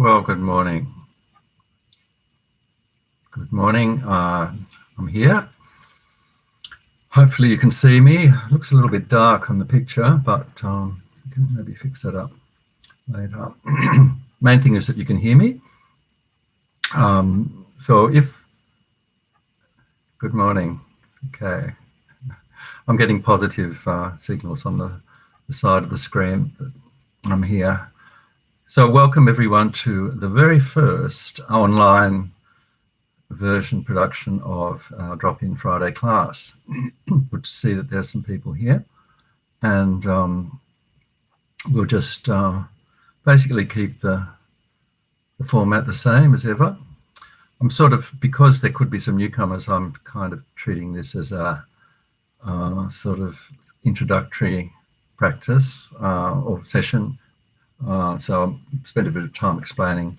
Well, good morning. Good morning. I'm here. Hopefully you can see me. It looks a little bit dark on the picture, but you can maybe fix that up later. Main thing is that you can hear me. Good morning. Okay. I'm getting positive signals on the side of the screen, but I'm here. So welcome everyone to the very first online version production of our Drop-In Friday class. Good to see that there's some people here, and we'll just basically keep the format the same as ever. I'm because there could be some newcomers, I'm kind of treating this as a sort of introductory practice or session. So I'll spend a bit of time explaining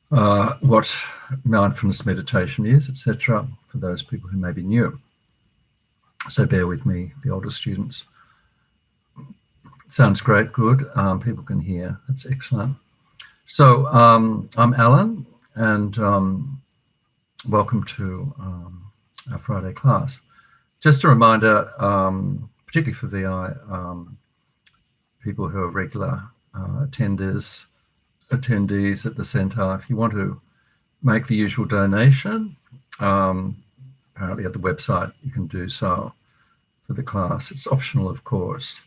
what mindfulness meditation is, etc., for those people who may be new. So bear with me, the older students. Sounds great, good. People can hear, that's excellent. So I'm Alan, and welcome to our Friday class. Just a reminder, particularly for VI, people who are regular attendees at the centre, if you want to make the usual donation, apparently at the website you can do so for the class. It's optional, of course,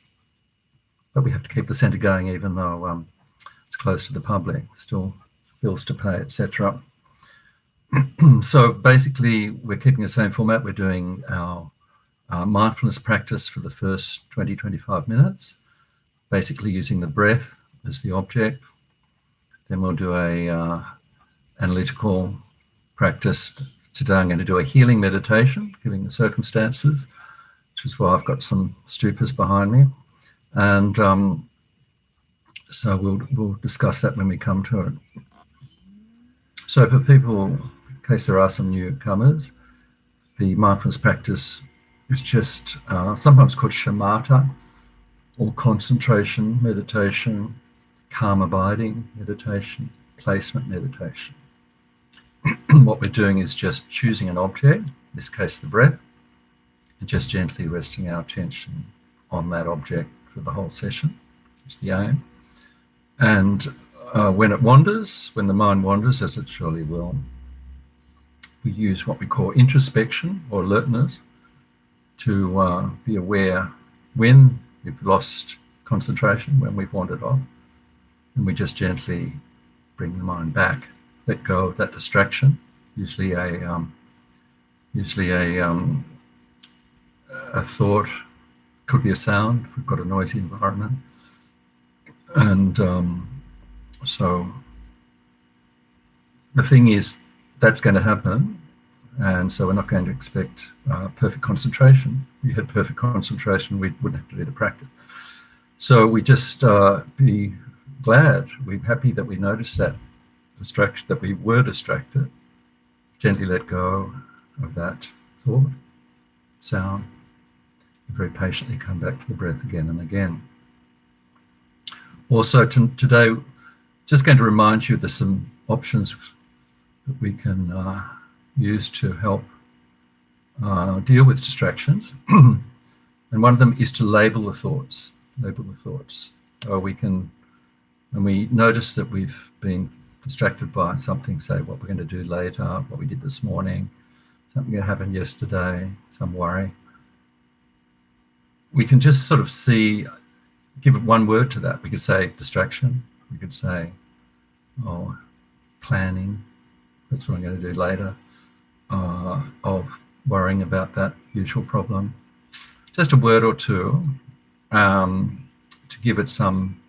but we have to keep the centre going even though it's closed to the public, still bills to pay, etc. So basically we're keeping the same format. We're doing our mindfulness practice for the first 20-25 minutes, basically using the breath as the object. Then we'll do a analytical practice. Today I'm going to do a healing meditation, given the circumstances, which is why I've got some stupas behind me. And so we'll discuss that when we come to it. So for people, in case there are some newcomers, the mindfulness practice is just sometimes called shamatha, or concentration meditation, calm abiding meditation, placement meditation. What we're doing is just choosing an object, in this case the breath, and just gently resting our attention on that object for the whole session. It's the aim. And when the mind wanders, as it surely will, we use what we call introspection or alertness to be aware when we've lost concentration, when we've wandered off, and we just gently bring the mind back, let go of that distraction, usually a thought, could be a sound if we've got a noisy environment. And so the thing is, that's going to happen, and so we're not going to expect perfect concentration. If we had perfect concentration, we wouldn't have to do the practice. So we just be glad, we're happy that we noticed that distraction, that we were distracted, gently let go of that thought, sound, and very patiently come back to the breath again and again. Also today, just going to remind you there's some options that we can use to help deal with distractions. And one of them is to label the thoughts. We can, when we notice that we've been distracted by something, say what we're going to do later, what we did this morning, something that happened yesterday, some worry, we can just sort of give it one word to that. We could say distraction, we could say, planning, that's what I'm going to do later, of worrying about that usual problem. Just a word or two to give it some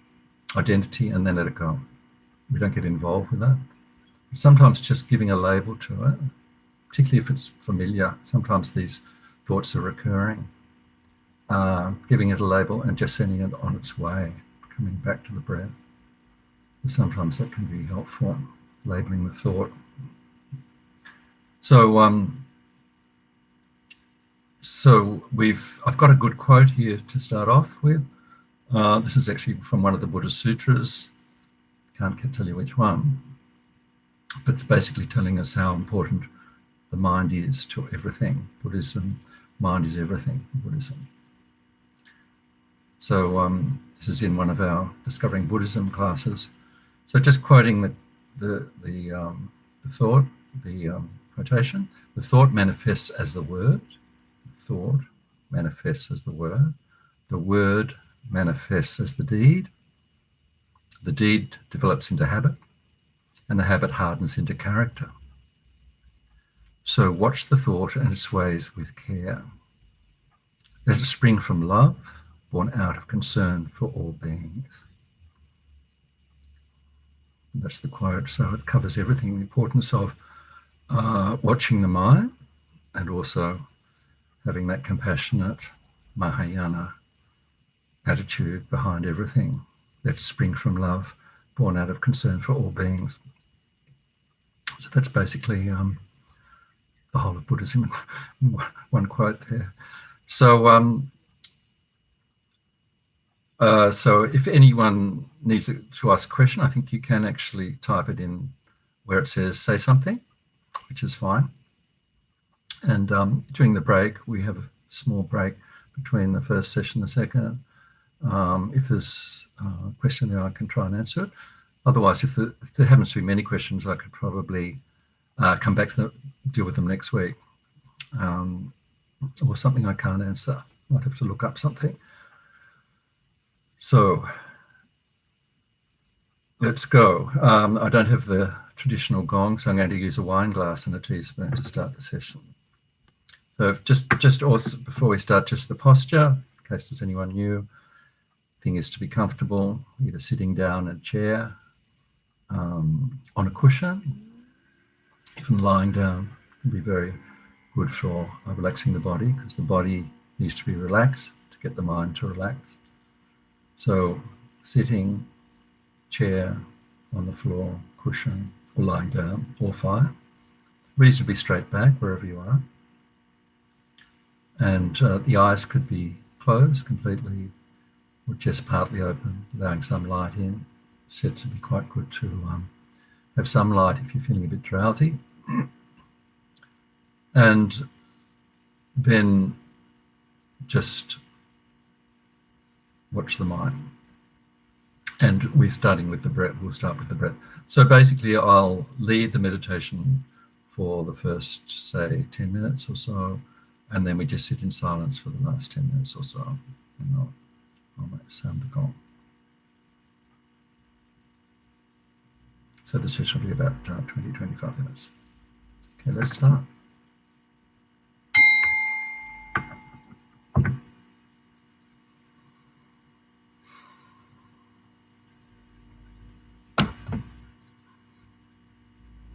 identity and then let it go. We don't get involved with that. Sometimes just giving a label to it, particularly if it's familiar, sometimes these thoughts are recurring, giving it a label and just sending it on its way, coming back to the breath. And sometimes that can be helpful, labeling the thought. So I've got a good quote here to start off with. This is actually from one of the Buddha Sutras, Can't tell you which one, but it's basically telling us how important the mind is to everything. Buddhism, mind is everything, Buddhism. So this is in one of our Discovering Buddhism classes. So just quoting the thought, the quotation, the thought manifests as the word. The thought manifests as the word. The word manifests as the deed develops into habit, and the habit hardens into character. So watch the thought and its ways with care. Let it spring from love, born out of concern for all beings. And that's the quote. So it covers everything, the importance of watching the mind and also having that compassionate Mahayana attitude behind everything. Let it spring from love, born out of concern for all beings. So that's basically the whole of Buddhism in one quote there. So, so if anyone needs to ask a question, I think you can actually type it in where it says say something, which is fine. And during the break, we have a small break between the first session and the second. If there's a question there, I can try and answer it. Otherwise, if there happens to be many questions, I could probably come back to deal with them next week. Or something I can't answer. Might have to look up something. So let's go. I don't have the traditional gong, so I'm going to use a wine glass and a teaspoon to start the session. So just also before we start, just the posture, in case there's anyone new. The thing is to be comfortable, either sitting down in a chair, on a cushion, even lying down can be very good for relaxing the body, because the body needs to be relaxed to get the mind to relax. So sitting, chair, on the floor, cushion, or lying down, all fine. Reasonably straight back wherever you are. And the eyes could be closed completely or just partly open, allowing some light in. Said to be quite good to have some light if you're feeling a bit drowsy. And then just watch the mind. And we're starting with the breath. We'll start with the breath. So basically, I'll lead the meditation for the first, say, 10 minutes or so, and then we just sit in silence for the last 10 minutes or so, and I'll sound the gong. So the session will be about 20-25 minutes. Okay, let's start.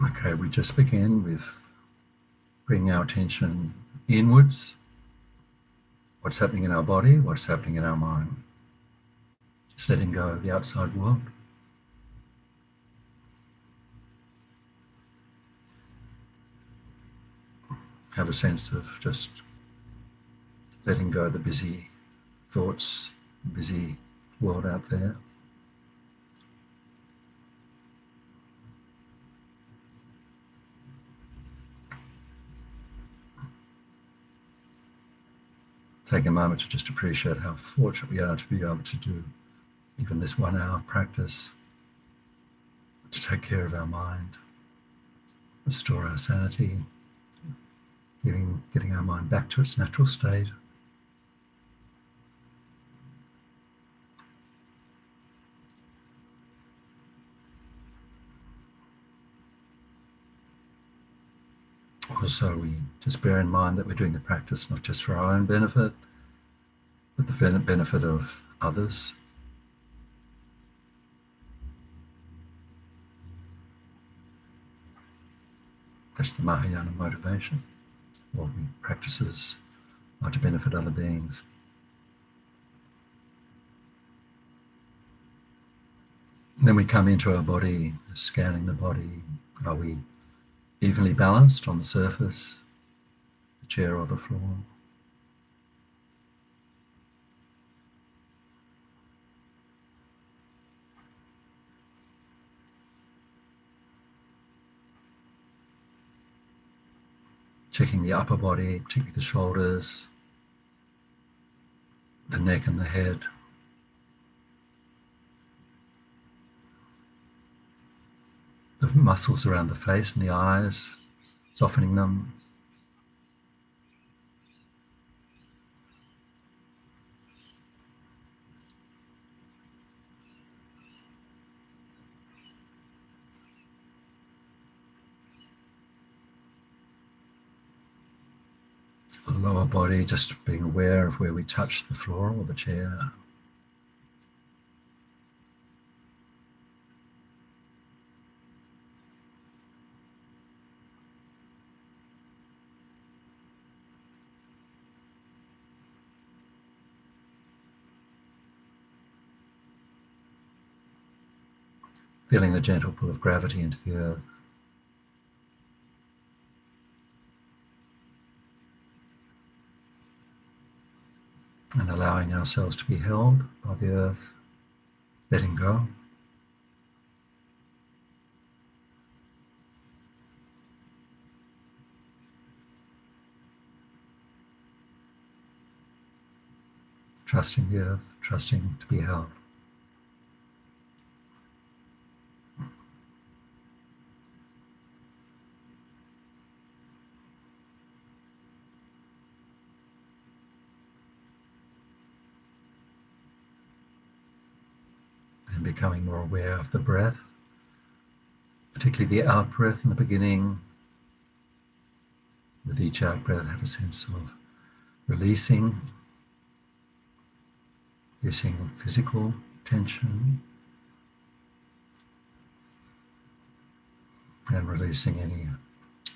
Okay, we just begin with bringing our attention inwards. What's happening in our body, what's happening in our mind. Just letting go of the outside world. Have a sense of just letting go of the busy thoughts, busy world out there. Take a moment to just appreciate how fortunate we are to be able to do even this 1 hour of practice, to take care of our mind, restore our sanity, getting our mind back to its natural state. Also, we just bear in mind that we're doing the practice not just for our own benefit, but the benefit of others. That's the Mahayana motivation. All we practices are to benefit other beings. And then we come into our body, scanning the body. Are we evenly balanced on the surface, the chair or the floor? checking the upper body, particularly the shoulders, the neck and the head. The muscles around the face and the eyes, softening them. The lower body, just being aware of where we touch the floor or the chair. Feeling the gentle pull of gravity into the earth. And allowing ourselves to be held by the earth, letting go. Trusting the earth, trusting to be held. And becoming more aware of the breath, particularly the out breath in the beginning. With each out breath, have a sense of releasing physical tension, and releasing any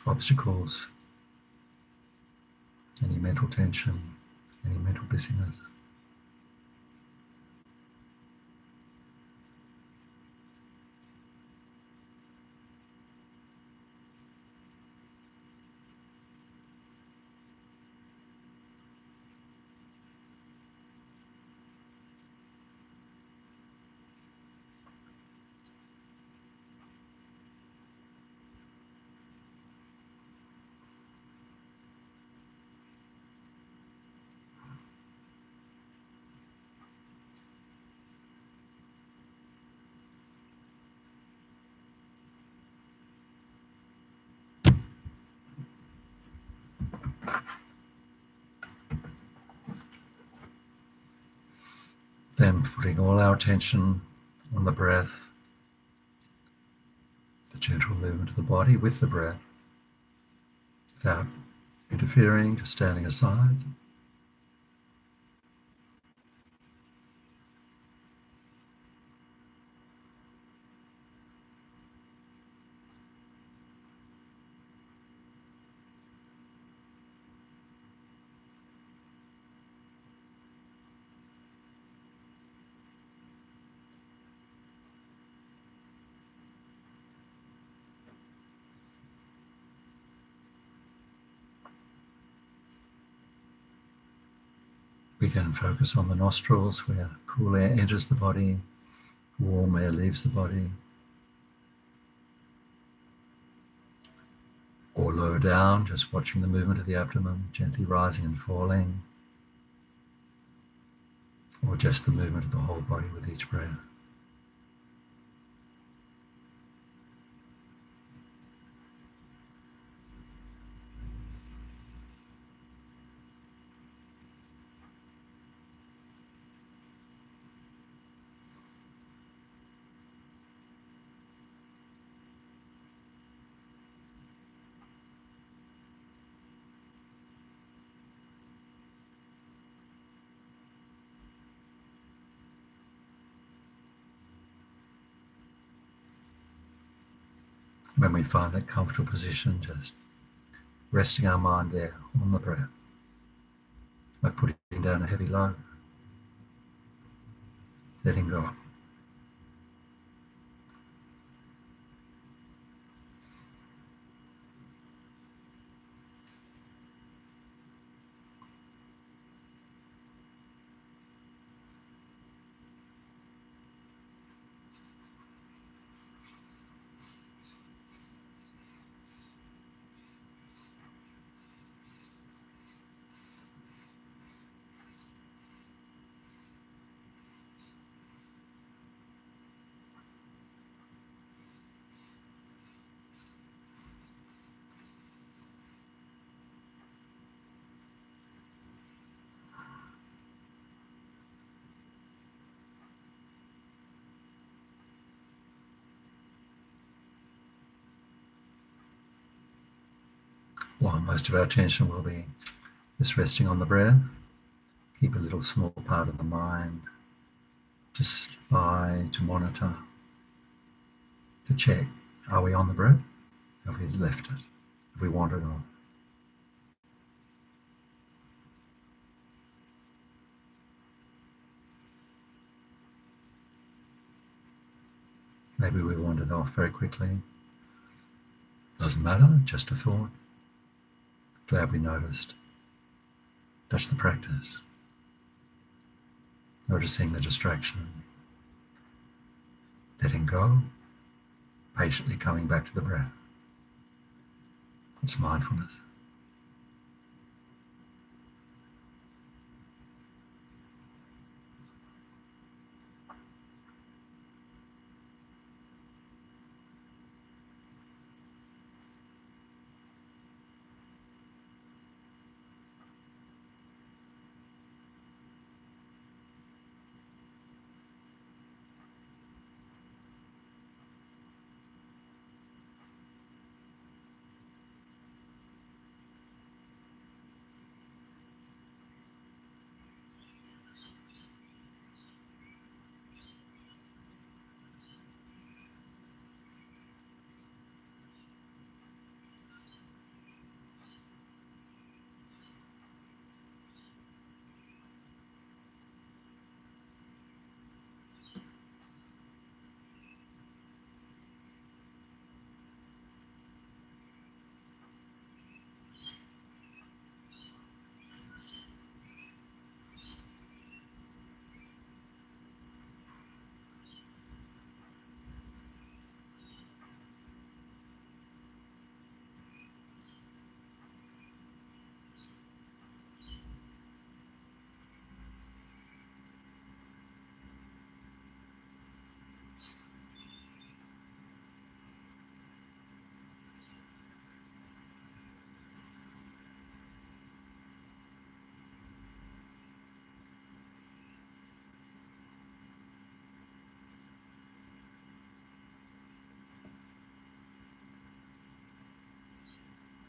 obstacles, any mental tension, any mental busyness. Then putting all our attention on the breath, the gentle movement of the body with the breath, without interfering, just standing aside. We can focus on the nostrils where cool air enters the body, warm air leaves the body. Or lower down, just watching the movement of the abdomen, gently rising and falling. Or just the movement of the whole body with each breath. When we find that comfortable position, just resting our mind there on the breath, like putting down a heavy load, letting go. while most of our attention will be just resting on the breath, keep a little small part of the mind to spy, to monitor, to check, are we on the breath? Have we left it? Have we wandered on? Maybe we wandered off very quickly. Doesn't matter, just a thought. Glad we noticed. That's the practice. Noticing the distraction, letting go, patiently coming back to the breath. It's mindfulness.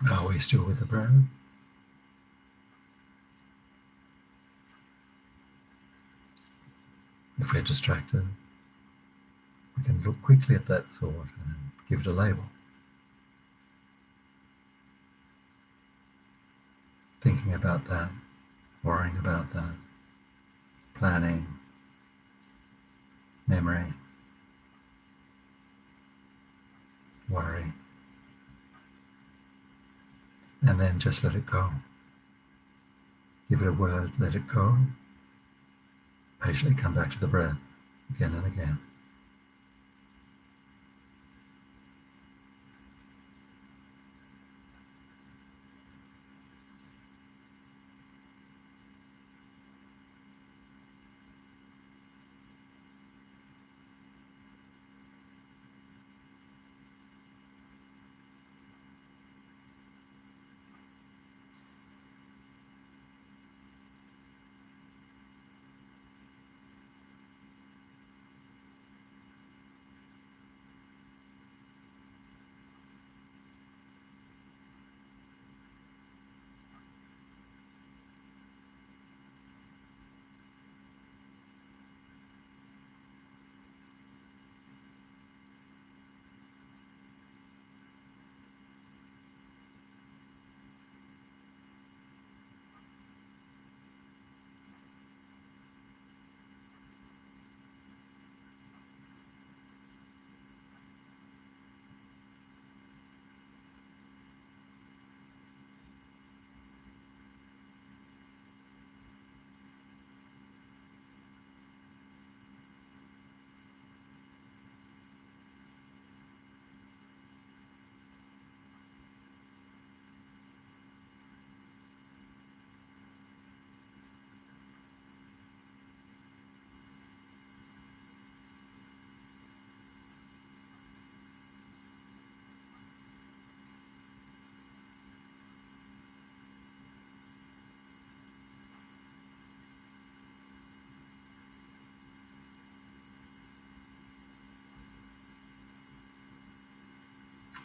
Are we still with the breath? If we're distracted, we can look quickly at that thought and give it a label. Thinking about that, worrying about that, planning, memory, worry, and then just let it go. Give it a word, let it go. Patiently come back to the breath again and again.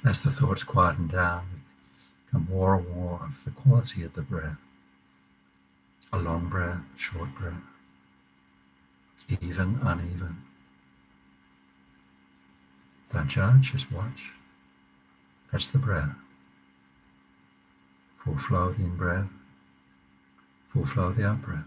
As the thoughts quieten down, and more and more of the quality of the breath. A long breath, short breath, even, uneven. Don't judge, just watch. That's the breath. Full flow of the in-breath, full flow of the out-breath.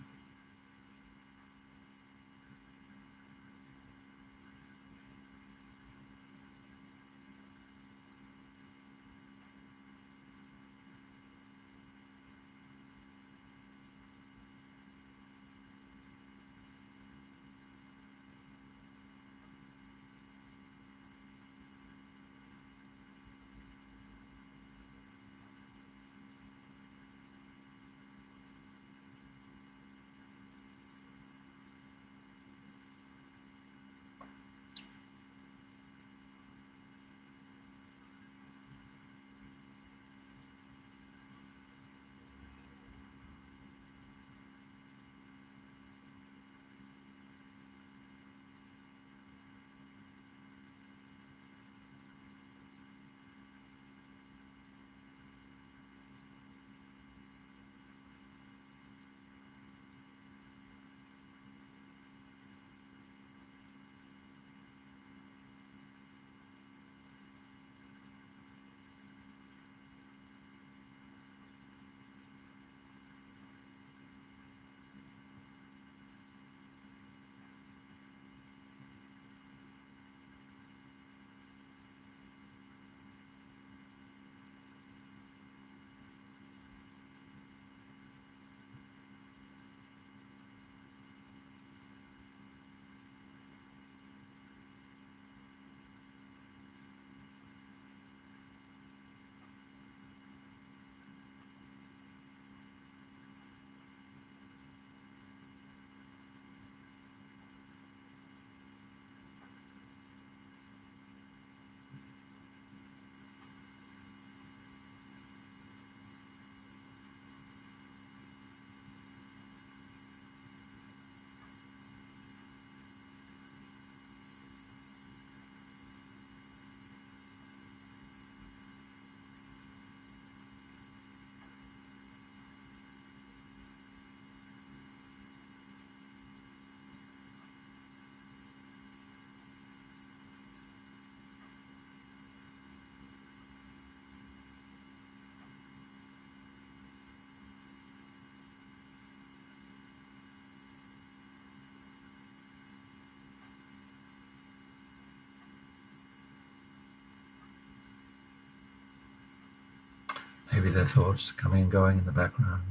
Maybe there are thoughts coming and going in the background.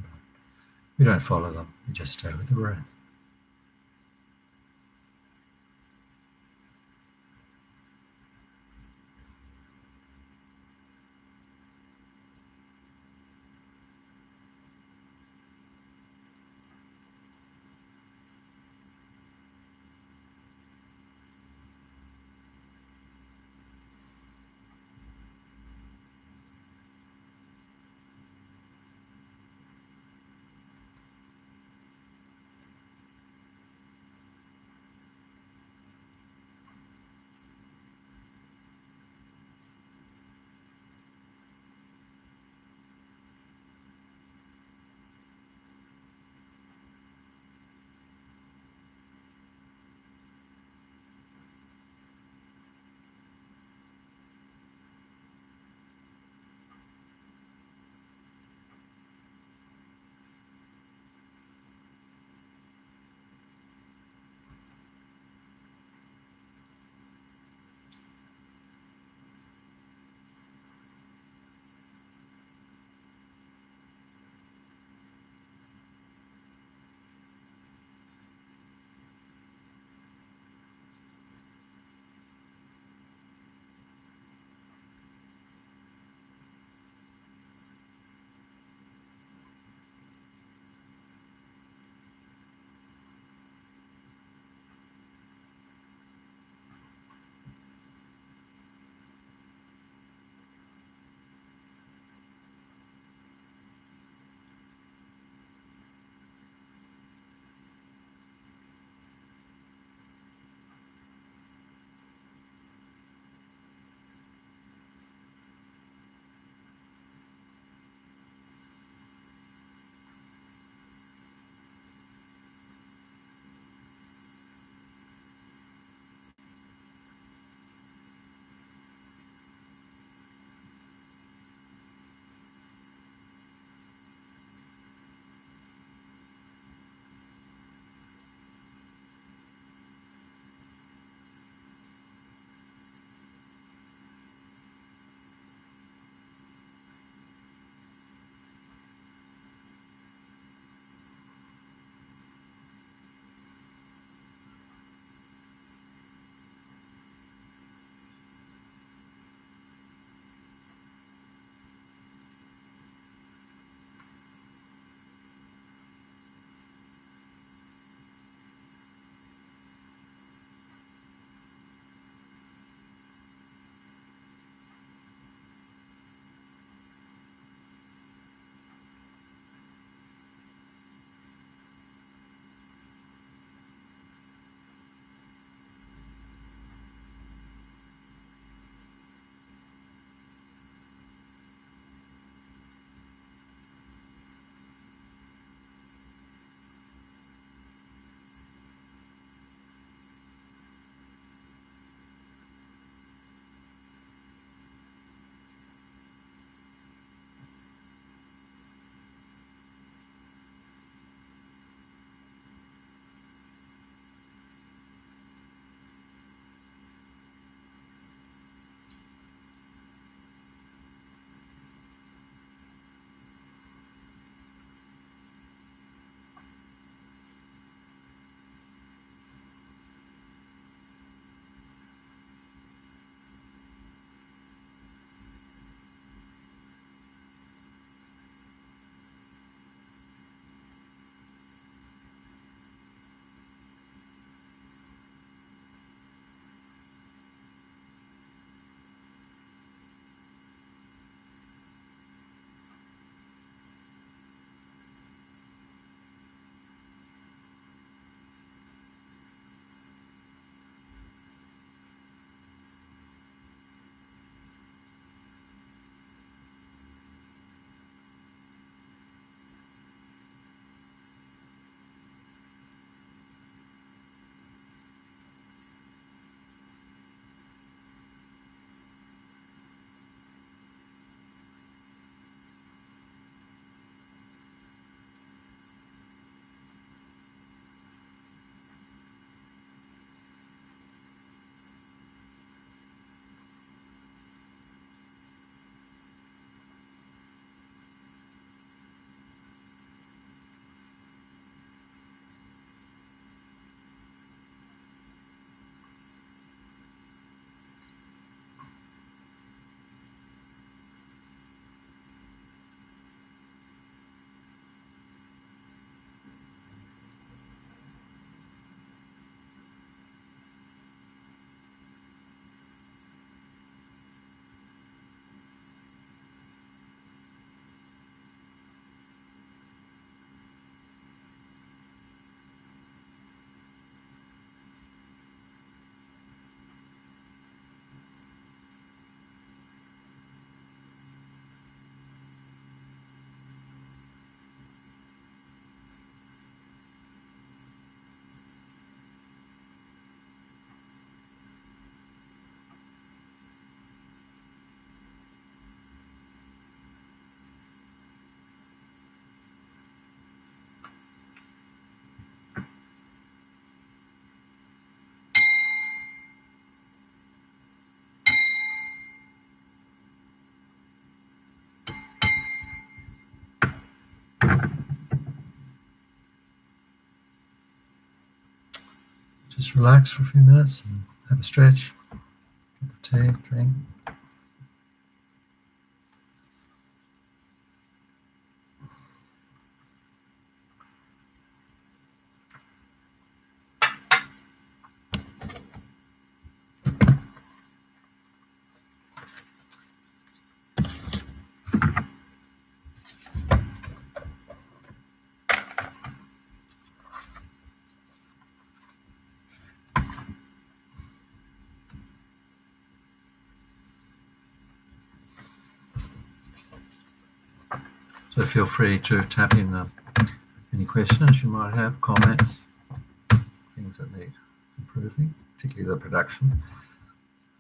We don't follow them, we just stay with the breath. Just relax for a few minutes and have a stretch, cup of tea, drink. So feel free to tap in any questions you might have, comments, things that need improving, particularly the production.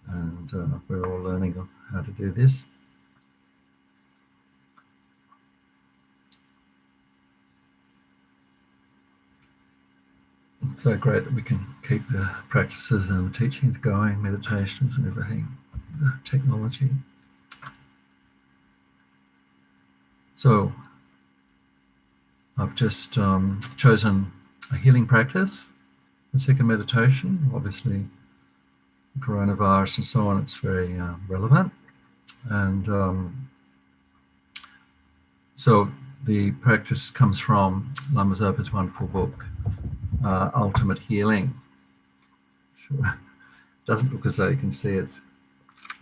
And we're all learning how to do this. It's so great that we can keep the practices and the teachings going, meditations and everything, the technology. So I've just chosen a healing practice, the second meditation. Obviously, coronavirus and so on, it's very relevant. And so the practice comes from Lama Zopa's wonderful book, Ultimate Healing. Sure. Doesn't look as though you can see it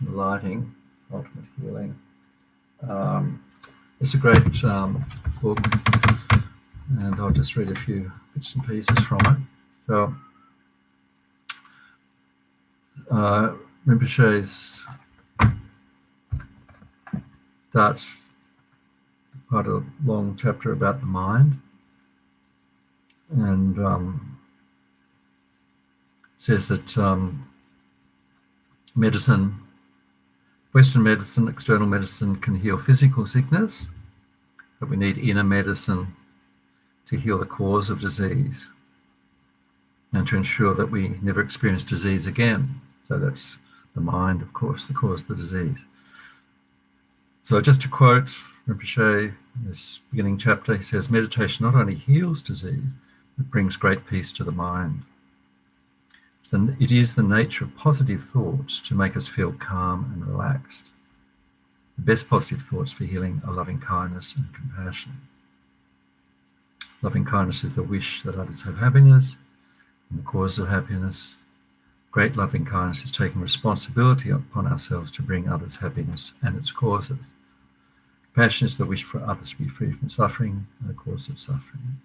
in the lighting. Ultimate Healing. It's a great book, and I'll just read a few bits and pieces from it. So, Rinpoche starts quite a long chapter about the mind, and says that medicine, Western medicine, external medicine can heal physical sickness, but we need inner medicine to heal the cause of disease and to ensure that we never experience disease again. So that's the mind, of course, the cause of the disease. So just to quote Rinpoche in this beginning chapter, he says, meditation not only heals disease, it brings great peace to the mind. It is the nature of positive thoughts to make us feel calm and relaxed. The best positive thoughts for healing are loving kindness and compassion. Loving kindness is the wish that others have happiness and the cause of happiness. Great loving kindness is taking responsibility upon ourselves to bring others happiness and its causes. Compassion is the wish for others to be free from suffering and the cause of suffering.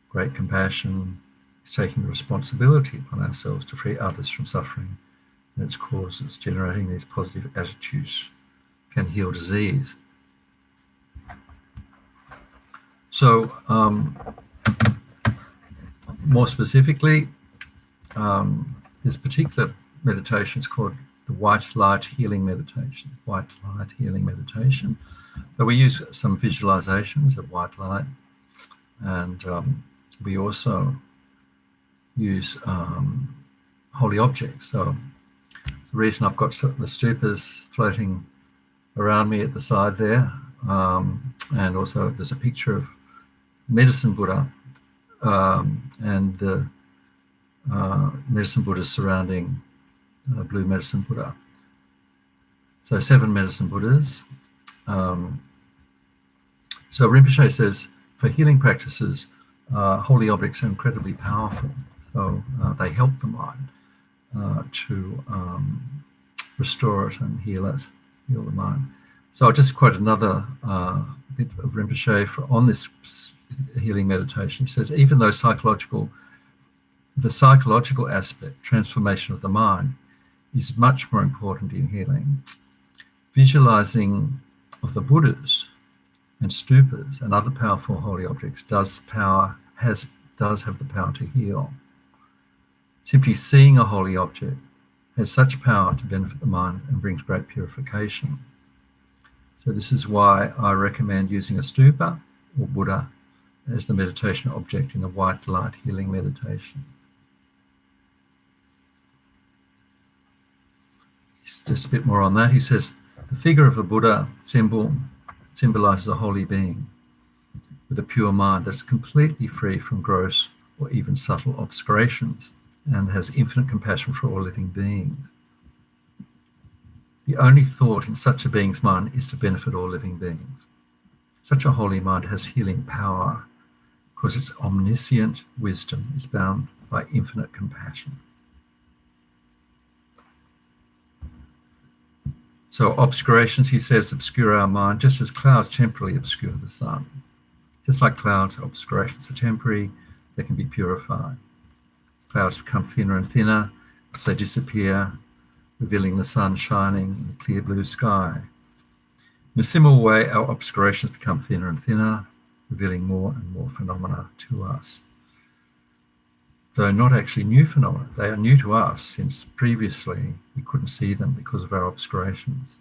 Great compassion is taking the responsibility upon ourselves to free others from suffering and its causes. Generating these positive attitudes can heal disease. So, more specifically, this particular meditation is called the White Light Healing Meditation. White Light Healing Meditation. So we use some visualizations of white light, and we also use holy objects. So the reason I've got the stupas floating around me at the side there, and also there's a picture of Medicine Buddha, and the Medicine Buddha surrounding Blue Medicine Buddha. So 7 Medicine Buddhas. So Rinpoche says, for healing practices, holy objects are incredibly powerful. So they help the mind to restore it and heal the mind. So I'll just quote another bit of Rinpoche on this healing meditation. He says, even though the psychological aspect, transformation of the mind, is much more important in healing, visualizing of the Buddhas and stupas and other powerful holy objects does have the power to heal. Simply seeing a holy object has such power to benefit the mind and brings great purification. So this is why I recommend using a stupa or Buddha as the meditation object in the white light healing meditation. Just a bit more on that. He says, the figure of a Buddha symbolizes a holy being with a pure mind that's completely free from gross or even subtle obscurations and has infinite compassion for all living beings. The only thought in such a being's mind is to benefit all living beings. Such a holy mind has healing power because its omniscient wisdom is bound by infinite compassion. So obscurations, he says, obscure our mind, just as clouds temporarily obscure the sun. Just like clouds, obscurations are temporary, they can be purified. Clouds become thinner and thinner as they disappear, revealing the sun shining in the clear blue sky. In a similar way, our obscurations become thinner and thinner, revealing more and more phenomena to us. Though not actually new phenomena, they are new to us since previously we couldn't see them because of our obscurations.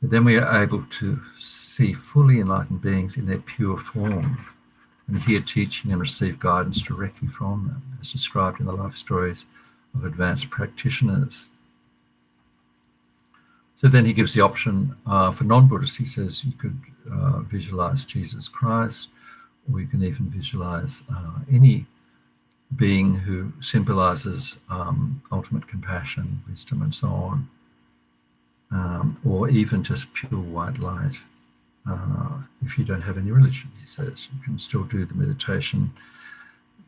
But then we are able to see fully enlightened beings in their pure form and hear teaching and receive guidance directly from them, as described in the life stories of advanced practitioners. So then he gives the option for non-Buddhists. He says you could visualize Jesus Christ, or you can even visualize any being who symbolizes ultimate compassion, wisdom, and so on, or even just pure white light. If you don't have any religion, he says, you can still do the meditation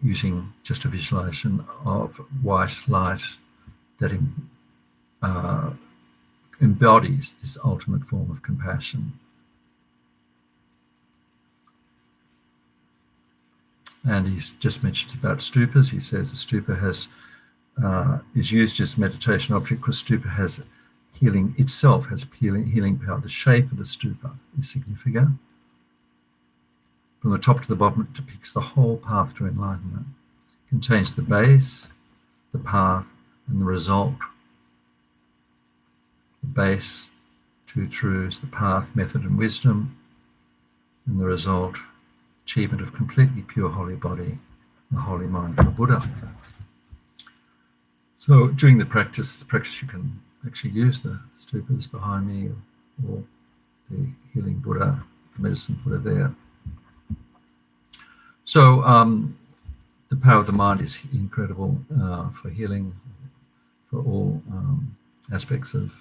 using just a visualization of white light that embodies this ultimate form of compassion. And he's just mentioned about stupas. He says a stupa is used as meditation object because stupa has healing itself, has healing power. The shape of the stupa is significant. From the top to the bottom, it depicts the whole path to enlightenment. It contains the base, the path, and the result. The base, two truths, the path, method, and wisdom, and the result, achievement of completely pure holy body, the holy mind of the Buddha. So during the practice you can actually use the stupas behind me or the healing Buddha, the medicine Buddha there. So the power of the mind is incredible for healing, for all aspects of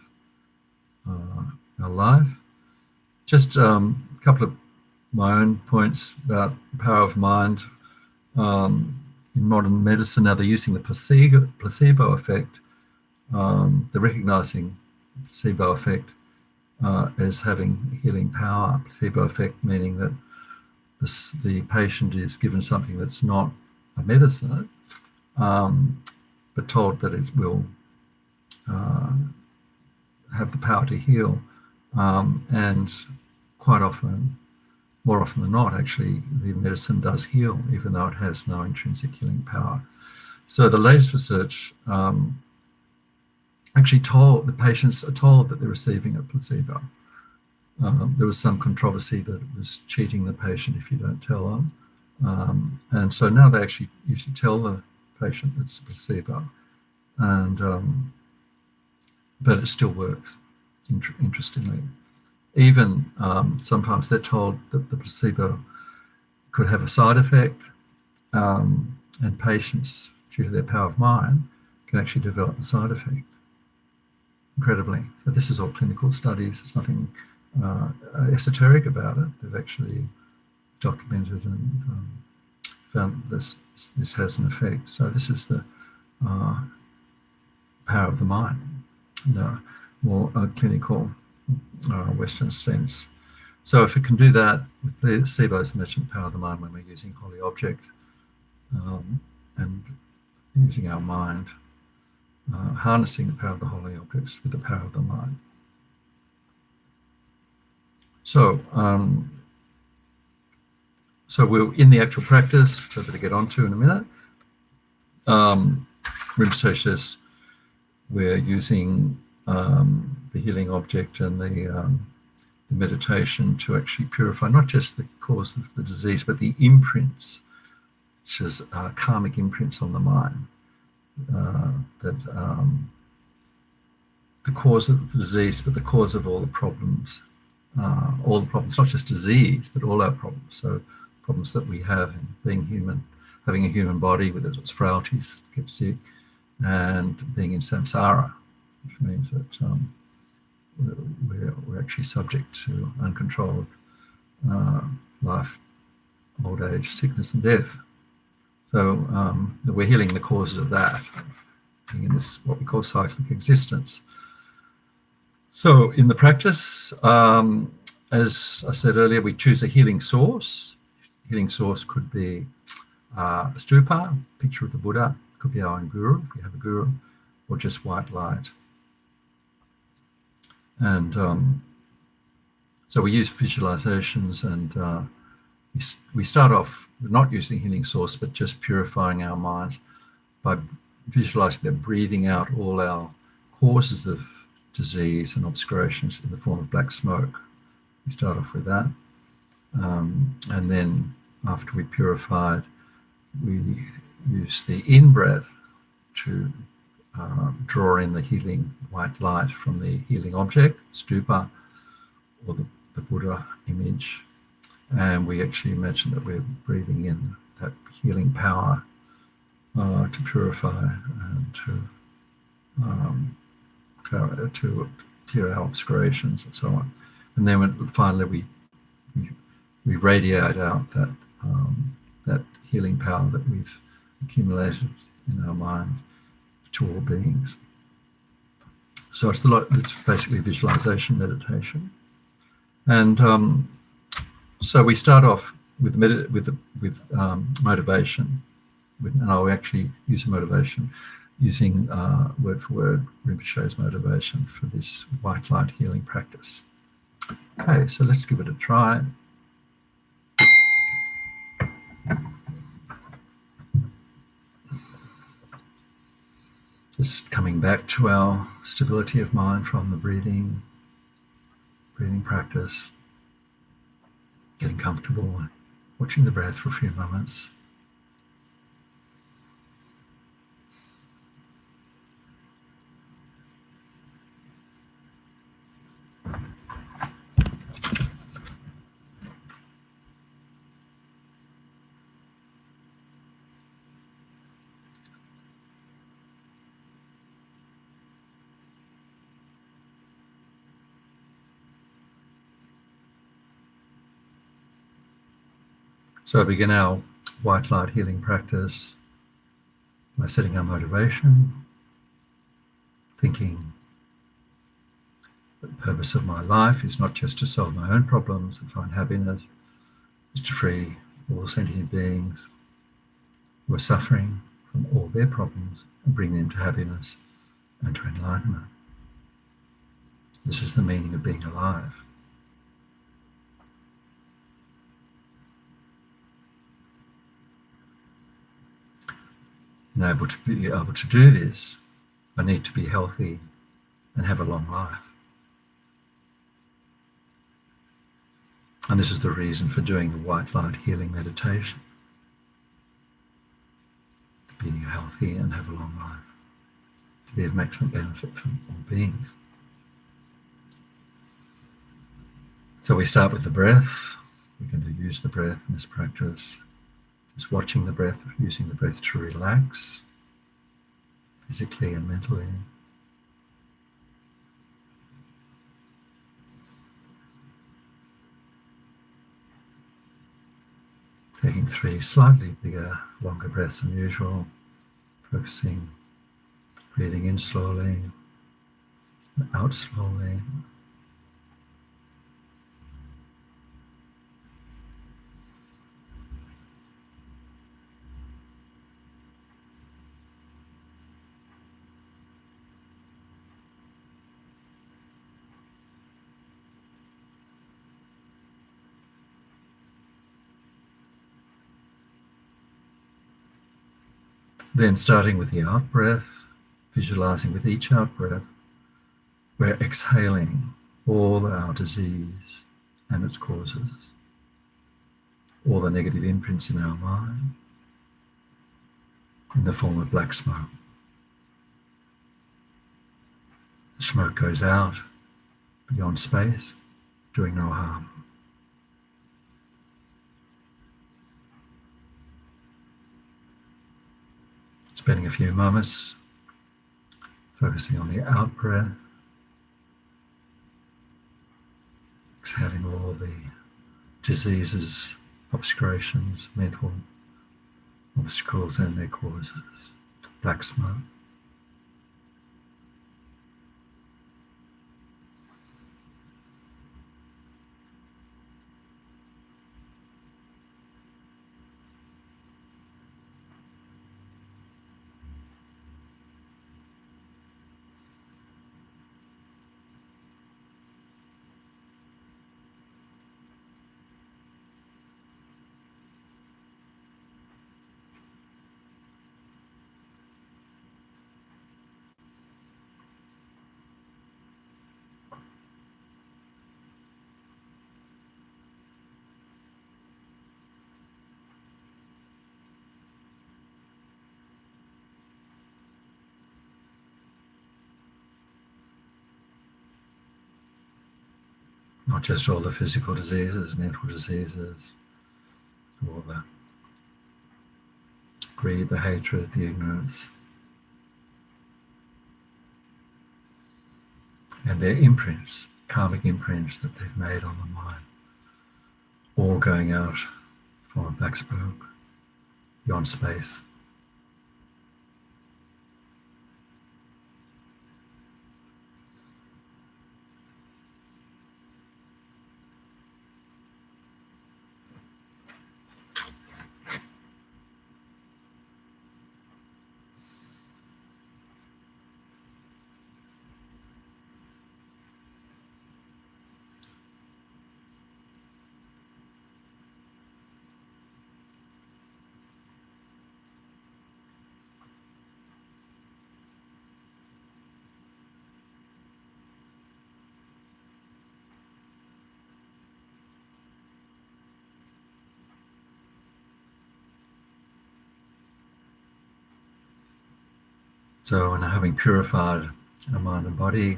our life. Just a couple of my own points about the power of mind. In modern medicine now they're using the placebo effect, they're recognizing placebo effect as having healing power. Placebo effect meaning that the patient is given something that's not a medicine, but told that it will have the power to heal, and quite often, more often than not, actually, the medicine does heal, even though it has no intrinsic healing power. So the latest research actually the patients are told that they're receiving a placebo. There was some controversy that it was cheating the patient if you don't tell them. And so now they actually usually tell the patient it's a placebo. And but it still works, interestingly. Even sometimes they're told that the placebo could have a side effect, and patients, due to their power of mind, can actually develop a side effect, incredibly. So this is all clinical studies. There's nothing esoteric about it. They've actually documented and found this has an effect. So this is the power of the mind, more clinical Western sense. So if it can do that, placebos mentioned power of the mind when we're using holy objects and using our mind, harnessing the power of the holy objects with the power of the mind. So, so we're in the actual practice, which I'm going to get onto in a minute. Rinpoche says we're using the healing object and the meditation to actually purify not just the cause of the disease, but the imprints, which is karmic imprints on the mind. That the cause of the disease, but the cause of all the problems, not just disease, but all our problems. So problems that we have in being human, having a human body with its frailties, get sick, and being in samsara, which means that we're actually subject to uncontrolled life, old age, sickness, and death. So we're healing the causes of that, being in this what we call cyclic existence. So in the practice, as I said earlier, we choose a healing source. Healing source could be a stupa, picture of the Buddha, it could be our own guru, if we have a guru, or just white light. And so we use visualizations, and we start off not using healing source, but just purifying our minds by visualizing that, breathing out all our causes of disease and obscurations in the form of black smoke. We start off with that. And then after we purified, we use the in-breath to draw in the healing white light from the healing object, stupa, or the Buddha image. And we actually imagine that we're breathing in that healing power to purify and to clear our obscurations and so on. And then finally we radiate out that healing power that we've accumulated in our mind to all beings. So it's basically visualization meditation. And so we start off with motivation. And I'll actually use a motivation using word for word Rinpoche's motivation for this white light healing practice. Okay, so let's give it a try. Just coming back to our stability of mind from the breathing practice, getting comfortable, watching the breath for a few moments. So I begin our white light healing practice by setting our motivation, thinking that the purpose of my life is not just to solve my own problems and find happiness, it's to free all sentient beings who are suffering from all their problems and bring them to happiness and to enlightenment. This is the meaning of being alive. And to be able to do this, I need to be healthy and have a long life. And this is the reason for doing the white light healing meditation. To be healthy and have a long life. To be of maximum benefit for all beings. So we start with the breath. We're going to use the breath in this practice. Just watching the breath, using the breath to relax physically and mentally. Taking 3 slightly bigger, longer breaths than usual, focusing, breathing in slowly, and out slowly. Then starting with the out breath, visualizing with each out breath, we're exhaling all our disease and its causes, all the negative imprints in our mind, in the form of black smoke. The smoke goes out beyond space, doing no harm. Spending a few moments focusing on the out breath, exhaling all the diseases, obscurations, mental obstacles and their causes, black smoke. Not just all the physical diseases, mental diseases, all the greed, the hatred, the ignorance, and their imprints, karmic imprints that they've made on the mind, all going out from a black smoke beyond space. So, when having purified our mind and body,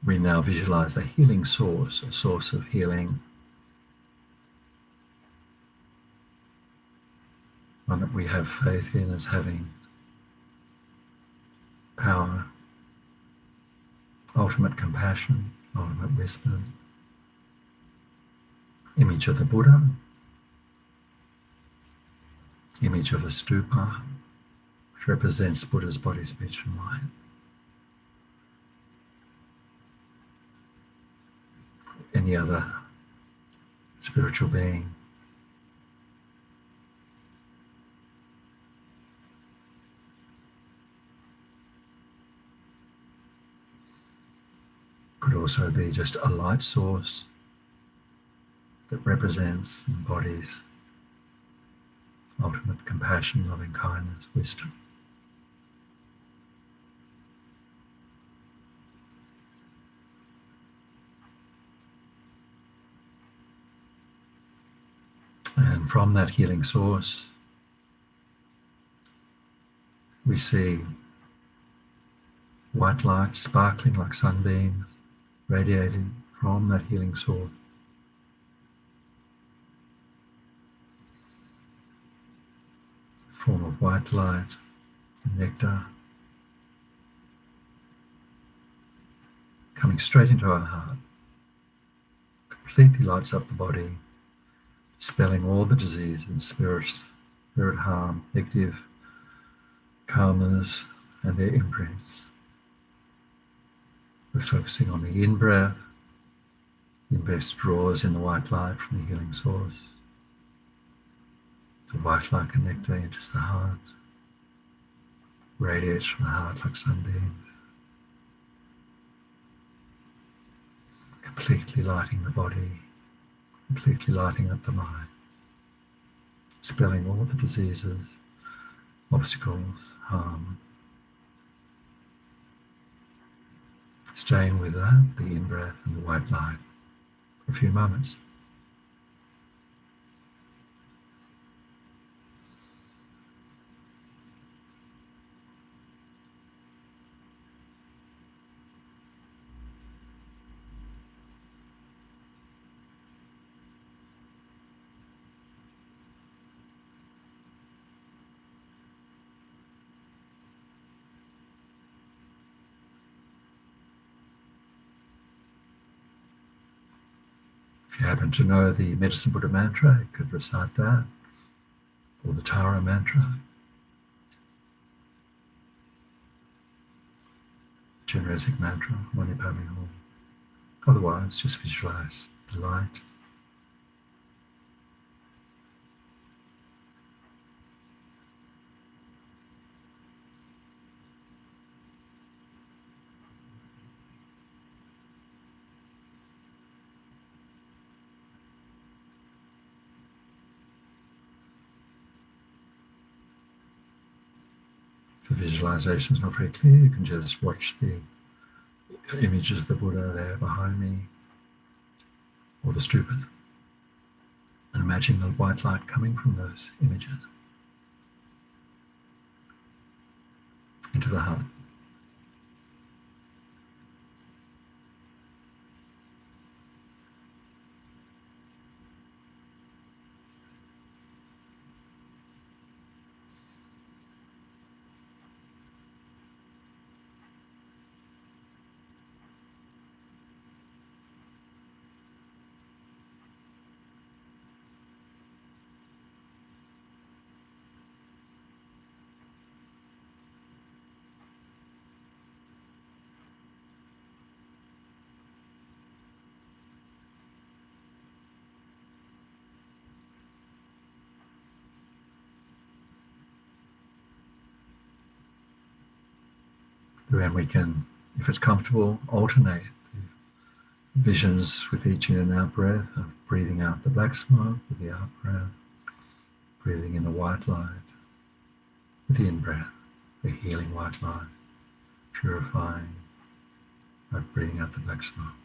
we now visualize the healing source, a source of healing, one that we have faith in as having power, ultimate compassion, ultimate wisdom, image of the Buddha, image of a stupa, which represents Buddha's body, speech and mind. Any other spiritual being. Could also be just a light source that represents, embodies ultimate compassion, loving kindness, wisdom. And from that healing source, we see white light sparkling like sunbeams, radiating from that healing source. A form of white light, nectar, coming straight into our heart, completely lights up the body, dispelling all the diseases, spirit harm, negative karmas and their imprints. We're focusing on the in-breath. The in-breath draws in the white light from the healing source. The white light and nectar enters the heart, radiates from the heart like sunbeams, completely lighting the body, completely lighting up the mind, dispelling all the diseases, obstacles, harm. Staying with that, the in-breath and the white light for a few moments. If you happen to know the Medicine Buddha mantra, you could recite that, or the Tara mantra, Genresic mantra, Mani Padme Hum. Otherwise, just visualize the light. If the visualization is not very clear, you can just watch the images of the Buddha there behind me, or the stupas, and imagine the white light coming from those images into the heart. Then we can, if it's comfortable, alternate visions with each in and out breath of breathing out the black smoke with the out breath, breathing in the white light with the in breath, the healing white light, purifying by breathing out the black smoke.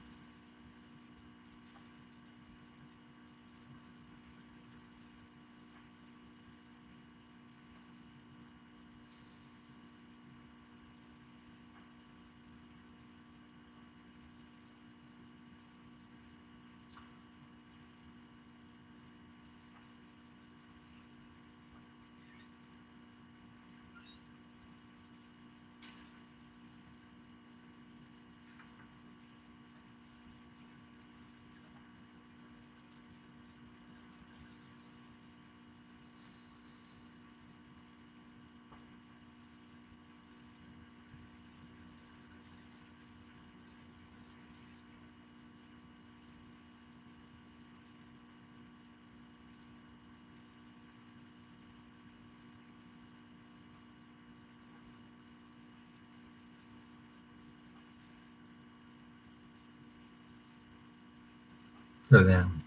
So then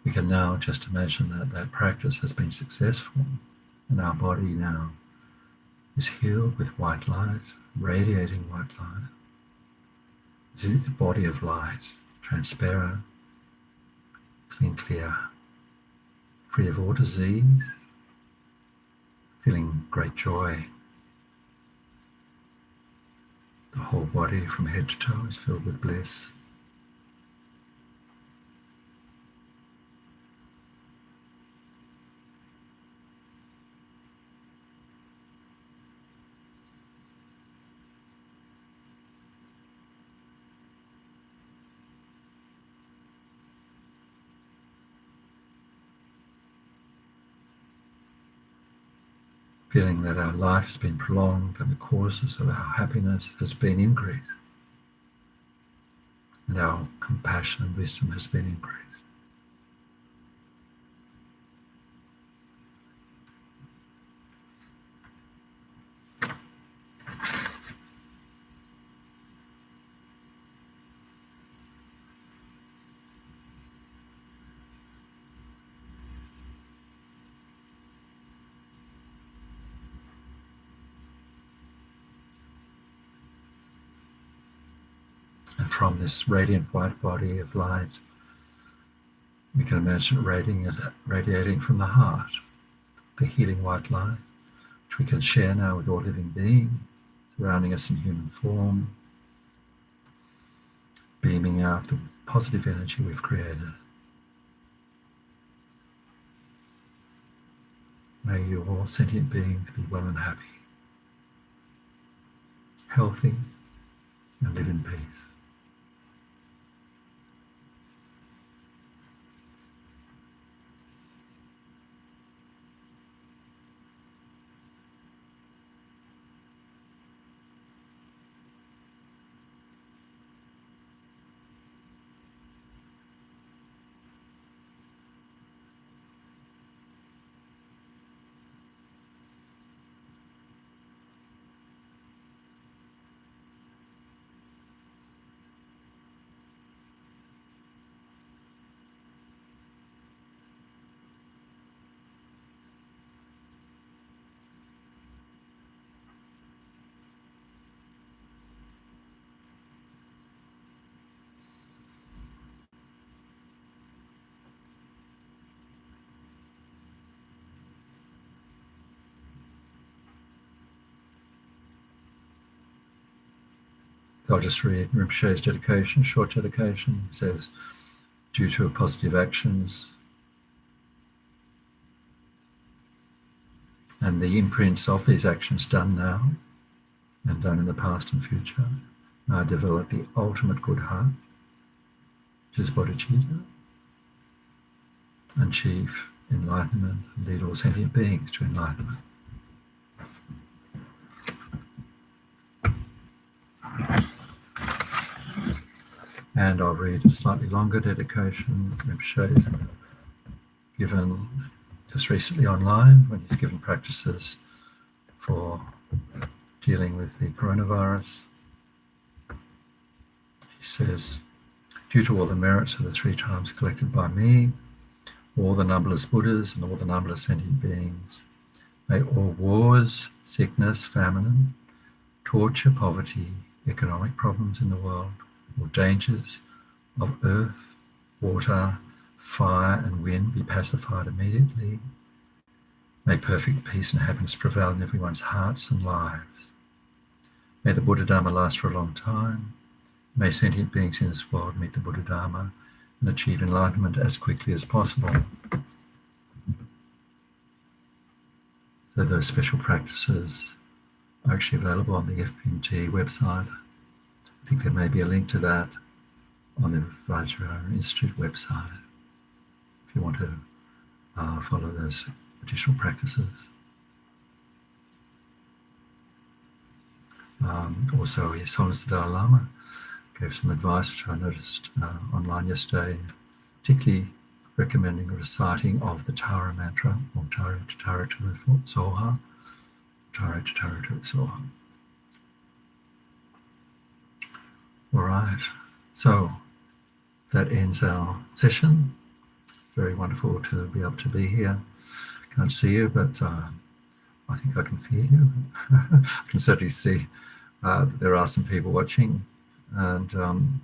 we can now just imagine that that practice has been successful and our body now is healed with white light, radiating white light. It's a body of light, transparent, clean, clear, free of all disease, feeling great joy. The whole body from head to toe is filled with bliss. Feeling that our life has been prolonged and the causes of our happiness has been increased, and our compassion and wisdom has been increased. And from this radiant white body of light, we can imagine radiating from the heart, the healing white light, which we can share now with all living beings surrounding us in human form, beaming out the positive energy we've created. May you all sentient beings be well and happy, healthy, and live in peace. I'll just read Rinpoche's dedication, short dedication. It says, due to positive actions and the imprints of these actions done now and done in the past and future, I develop the ultimate good heart, which is bodhicitta, and achieve enlightenment and lead all sentient beings to enlightenment. And I'll read a slightly longer dedication Rinpoche given just recently online when he's given practices for dealing with the coronavirus. He says, due to all the merits of the 3 times collected by me, all the numberless Buddhas and all the numberless sentient beings, may all wars, sickness, famine, torture, poverty, economic problems in the world, all dangers of earth, water, fire and wind be pacified immediately. May perfect peace and happiness prevail in everyone's hearts and lives. May the Buddha Dharma last for a long time. May sentient beings in this world meet the Buddha Dharma and achieve enlightenment as quickly as possible. So those special practices are actually available on the FPMT website. I think there may be a link to that on the Vajrayana Institute website if you want to follow those additional practices. Also, His Holiness the Dalai Lama gave some advice which I noticed online yesterday, particularly recommending the reciting of the Tara mantra, or Tara Tara Soha, Tara Tara Soha. All right, so that ends our session. Very wonderful to be able to be here. Can't see you, but I think I can feel you. I can certainly see that there are some people watching. And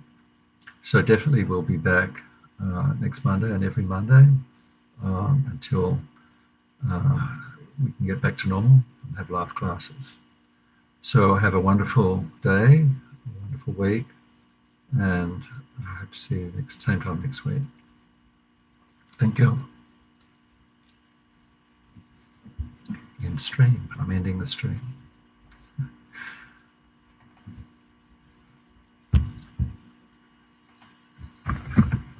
so definitely we'll be back next Monday and every Monday until we can get back to normal and have live classes. So have a wonderful day, a wonderful week, and I hope to see you same time next week. Thank you. End stream. I'm ending the stream.